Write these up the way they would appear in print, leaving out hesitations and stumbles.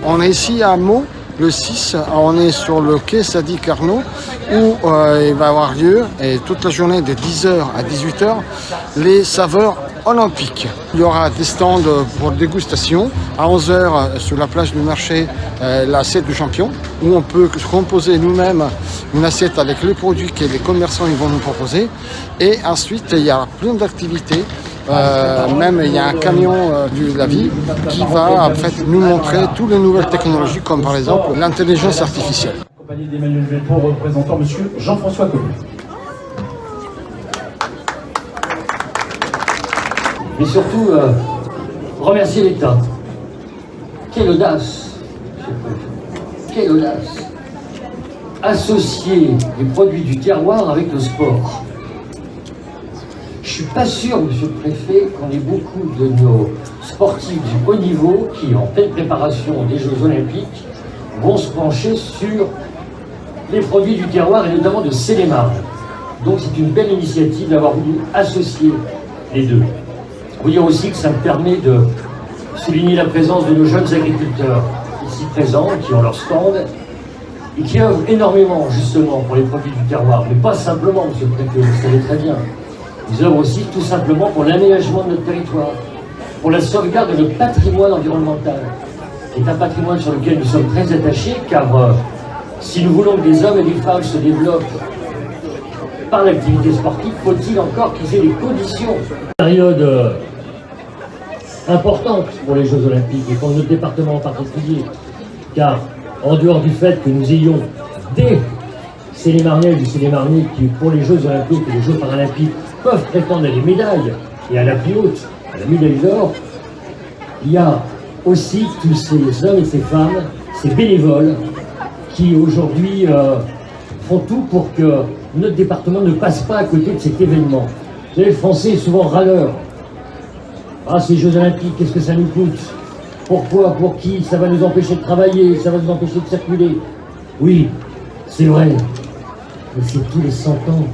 On est ici à Meaux, le 6, on est sur le quai Sadi Carnot où il va avoir lieu, et toute la journée de 10h à 18h, les saveurs olympiques. Il y aura des stands pour dégustation. À 11h, sur la plage du marché, l'assiette du champion, où on peut composer nous-mêmes une assiette avec les produits que les commerçants ils vont nous proposer. Et ensuite, il y a plein d'activités. Même il y a un camion de la vie qui va en fait nous montrer toutes les nouvelles technologies, comme par exemple l'intelligence artificielle. Accompagné d'Emmanuel Velpo, représentant M. Jean-François Copé. Et surtout, remercier l'État. Quelle audace, quelle audace. Associer les produits du terroir avec le sport. Je ne suis pas sûr, monsieur le préfet, qu'on ait beaucoup de nos sportifs du haut niveau qui, en pleine préparation des Jeux Olympiques, vont se pencher sur les produits du terroir et notamment de Seine-et-Marne. Donc c'est une belle initiative d'avoir voulu associer les deux. Vous dire aussi que ça me permet de souligner la présence de nos jeunes agriculteurs ici présents, qui ont leur stand et qui œuvrent énormément justement pour les produits du terroir, mais pas simplement, monsieur le préfet, vous le savez très bien. Ils œuvrent aussi tout simplement pour l'aménagement de notre territoire, pour la sauvegarde de notre patrimoine environnemental, qui est un patrimoine sur lequel nous sommes très attachés, car si nous voulons que des hommes et des femmes se développent par l'activité sportive, faut-il encore qu'ils aient les conditions. Période importante pour les Jeux Olympiques et pour notre département en particulier, car en dehors du fait que nous ayons des Seine-et-Marnais et Seine-et-Marnais qui, pour les Jeux Olympiques et les Jeux Paralympiques, peuvent prétendre à des médailles et à la plus haute, à la médaille d'or, il y a aussi tous ces hommes et ces femmes, ces bénévoles, qui aujourd'hui font tout pour que notre département ne passe pas à côté de cet événement. Vous savez, le Français est souvent râleur. Ah, ces Jeux Olympiques, qu'est-ce que ça nous coûte? Pourquoi? Pour qui? Ça va nous empêcher de travailler, ça va nous empêcher de circuler. Oui, c'est vrai, mais c'est tous les 100 ans.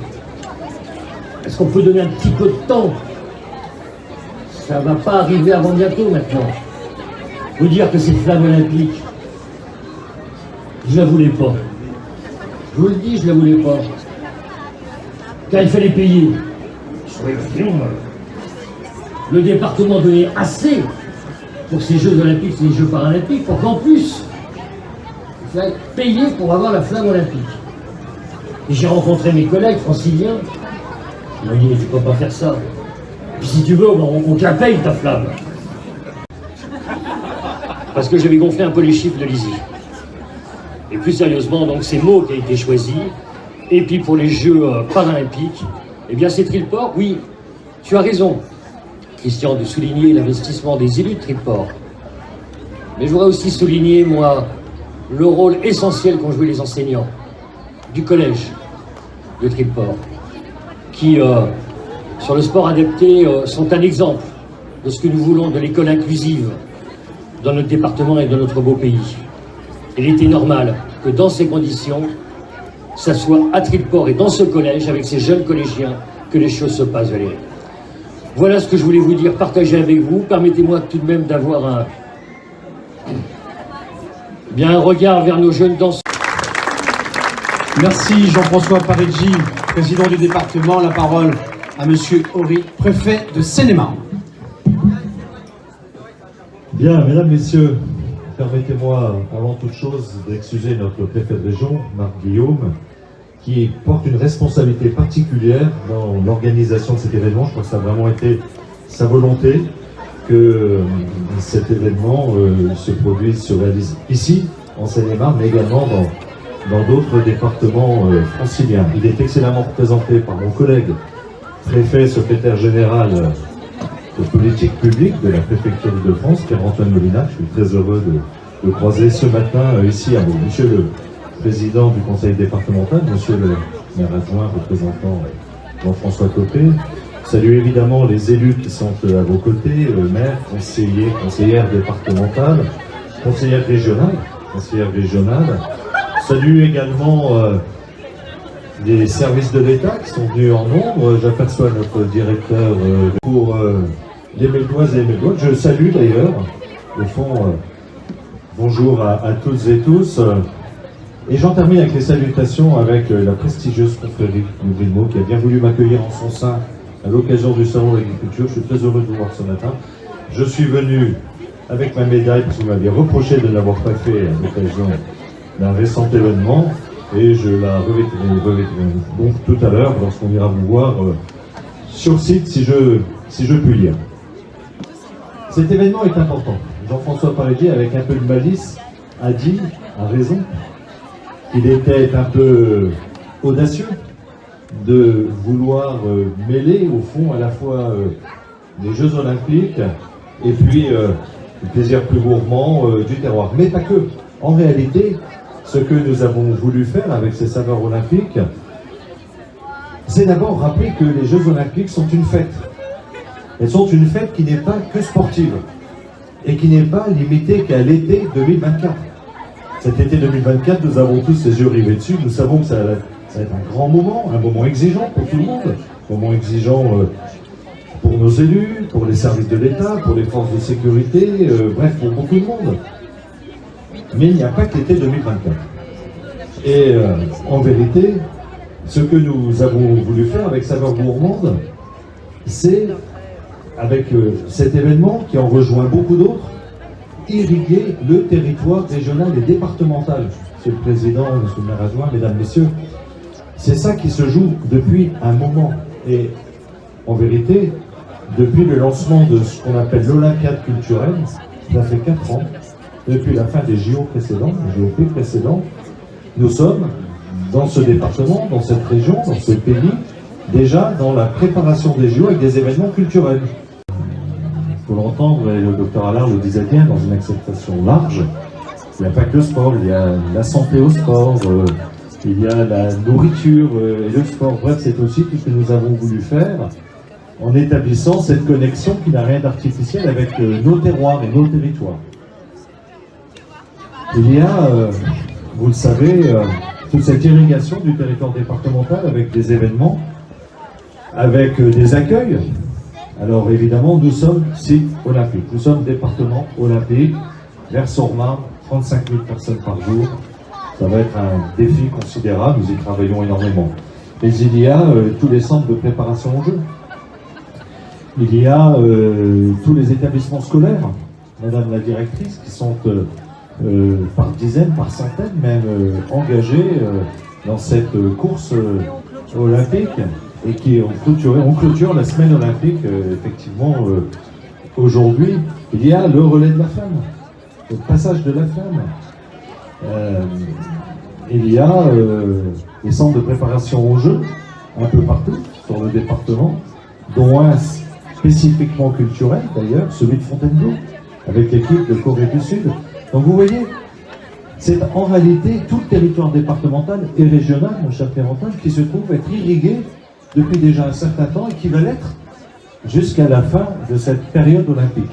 Est-ce qu'on peut donner un petit peu de temps? Ça ne va pas arriver avant bientôt maintenant. Vous dire que cette flamme olympique, je la voulais pas. Je vous le dis, je la voulais pas. Car il fallait payer. Le département donnait assez pour ces Jeux Olympiques, ces Jeux Paralympiques, pour qu'en plus, il fallait payer pour avoir la flamme olympique. Et j'ai rencontré mes collègues franciliens. Ils m'ont dit, mais tu peux pas faire ça. Et puis si tu veux, on te la paye ta flamme. Parce que j'avais gonflé un peu les chiffres de l'ISI. Et plus sérieusement, donc c'est Meaux qui a été choisi. Et puis pour les Jeux Paralympiques, eh bien c'est Trillport. Oui, tu as raison, Christian, de souligner l'investissement des élus de Trillport. Mais je voudrais aussi souligner, moi, le rôle essentiel qu'ont joué les enseignants du collège de Trillport, qui, sur le sport adapté, sont un exemple de ce que nous voulons de l'école inclusive dans notre département et dans notre beau pays. Il était normal que dans ces conditions, ça soit à Trillport et dans ce collège, avec ces jeunes collégiens, que les choses se passent, Valérie. Voilà ce que je voulais vous dire, partager avec vous. Permettez-moi tout de même d'avoir un regard vers nos jeunes danseurs. Merci Jean-François Pareggi, président du département. La parole à Monsieur Horry, préfet de Seine-et-Marne. Bien, mesdames, messieurs, permettez-moi avant toute chose d'excuser notre préfet de région, Marc Guillaume, qui porte une responsabilité particulière dans l'organisation de cet événement. Je crois que ça a vraiment été sa volonté que cet événement se produise, se réalise ici, en Seine-et-Marne, mais également dans d'autres départements franciliens. Il est excellemment représenté par mon collègue, préfet, secrétaire général de politique publique de la préfecture de France, Pierre-Antoine Molina. Je suis très heureux de croiser ce matin ici à vous. Monsieur le président du conseil départemental, monsieur le maire adjoint représentant Jean-François Copé. Salut évidemment les élus qui sont à vos côtés, maires, conseillers, conseillères départementales, conseillères régionales. Salut également les services de l'État qui sont venus en nombre. J'aperçois notre directeur pour les Médoises et les Médois. Je salue d'ailleurs, au fond, Bonjour à toutes et tous. Et j'en termine avec les salutations avec la prestigieuse confrérie du Grimaud qui a bien voulu m'accueillir en son sein à l'occasion du Salon de l'Agriculture. Je suis très heureux de vous voir ce matin. Je suis venu avec ma médaille parce que vous m'aviez reproché de ne l'avoir pas fait à l'occasion d'un récent événement et je la revêtirai donc tout à l'heure lorsqu'on ira vous voir sur site si je puis lire. Cet événement est important. Jean-François Paradis, avec un peu de malice, a dit, a raison, qu'il était un peu audacieux de vouloir mêler au fond à la fois les Jeux Olympiques et puis le plaisir plus gourmand du terroir. Mais pas que. En réalité, ce que nous avons voulu faire avec ces saveurs olympiques, c'est d'abord rappeler que les Jeux Olympiques sont une fête. Elles sont une fête qui n'est pas que sportive et qui n'est pas limitée qu'à l'été 2024. Cet été 2024, nous avons tous les yeux rivés dessus. Nous savons que ça va être un grand moment, un moment exigeant pour tout le monde, un moment exigeant pour nos élus, pour les services de l'État, pour les forces de sécurité, bref, pour beaucoup de monde. Mais il n'y a pas que l'été 2024. Et en vérité, ce que nous avons voulu faire avec Saveurs Gourmandes, c'est, avec cet événement qui en rejoint beaucoup d'autres, irriguer le territoire régional et départemental. Monsieur le Président, Monsieur le maire adjoint, Mesdames, Messieurs, c'est ça qui se joue depuis un moment. Et en vérité, depuis le lancement de ce qu'on appelle l'Olympiade culturelle, ça fait 4 ans, depuis la fin des JO précédents, les JOP précédents, nous sommes dans ce département, dans cette région, dans ce pays, déjà dans la préparation des JO avec des événements culturels. Il faut l'entendre, et le docteur Allard le disait bien, dans une acceptation large, il n'y a pas que le sport, il y a la santé au sport, il y a la nourriture et le sport. Bref, c'est aussi tout ce que nous avons voulu faire en établissant cette connexion qui n'a rien d'artificiel avec nos terroirs et nos territoires. Il y a, vous le savez, toute cette irrigation du territoire départemental avec des événements, avec des accueils. Alors évidemment, nous sommes site olympique, nous sommes département olympique, Vers-sur-Marne, 35 000 personnes par jour. Ça va être un défi considérable, nous y travaillons énormément. Mais il y a tous les centres de préparation aux Jeux. Il y a tous les établissements scolaires, Madame la directrice, qui sont par dizaines, par centaines même engagés dans cette course olympique et qui on clôture la semaine olympique effectivement aujourd'hui. Il y a le relais de la femme, le passage de la femme. Il y a les centres de préparation aux Jeux un peu partout sur le département, dont un spécifiquement culturel d'ailleurs, celui de Fontainebleau, avec l'équipe de Corée du Sud. Donc vous voyez, c'est en réalité tout le territoire départemental et régional, mon cher Clémentin, qui se trouve être irrigué depuis déjà un certain temps et qui va l'être jusqu'à la fin de cette période olympique.